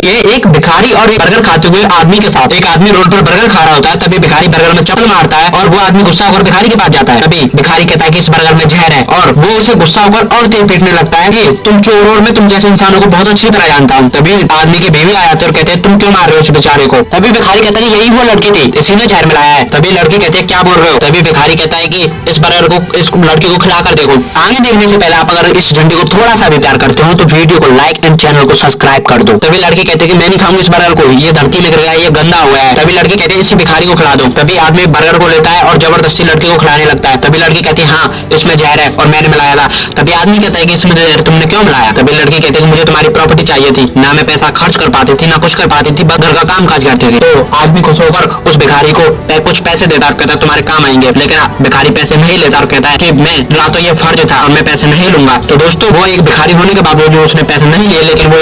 ये एक भिखारी और एक बर्गर खाते हुए आदमी के साथ। एक आदमी रोड पर बर्गर खा रहा होता है, तभी भिखारी बर्गर में चप्पल मारता है और वो आदमी गुस्सा होकर भिखारी के पास जाता है। तभी भिखारी कहता है कि इस बर्गर में जहर है और वो उसे गुस्सा होकर और तेज पीटने लगता है कि तुम चोर और मैं तुम जैसे इंसानों को बहुत अच्छी तरह जानता हूँ। तभी आदमी की बीवी आ जाती है और कहते हैं तुम क्यों मार रहे हो इस बेचारे को। तभी भिखारी कहता है यही वो लड़की थी, इसी ने जहर मिलाया है। तभी लड़की कहती है क्या बोल रहे हो। तभी भिखारी कहता है कि इस बर्गर को इस लड़की को खिलाकर देखो। आगे देखने से पहले आप अगर इस झंडे को थोड़ा सा भी प्यार करते हो तो वीडियो को लाइक एंड चैनल को सब्सक्राइब कर दो। तभी लड़की कहते हैं कि मैं नहीं खाऊंगी इस बर्गर को, ये धरती में गिर गया है, ये गंदा हुआ है। तभी लड़की कहते हैं इसी भिखारी को खिला दो। तभी आदमी बर्गर को लेता है और जबरदस्ती लड़की को खिलाने लगता है। तभी लड़की कहती है हाँ इसमें जहर है और मैंने मिलाया था। तभी आदमी कहता है कि इसमें जहर तुमने क्यों मिलाया। तभी लड़की कहती है मुझे तुम्हारी प्रॉपर्टी चाहिए थी, ना मैं पैसा खर्च कर पाती थी ना कुछ कर पाती थी, बस घर का काम काज करती थी। तो आदमी खुश होकर उस भिखारी को कुछ पैसे देता और कहता है तुम्हारे काम आएंगे। लेकिन भिखारी पैसे नहीं लेता और कहता है कि मेरा तो ये फर्ज था और मैं पैसे नहीं लूंगा। तो दोस्तों वो एक भिखारी होने के बावजूद उसने पैसे नहीं लिए, लेकिन वो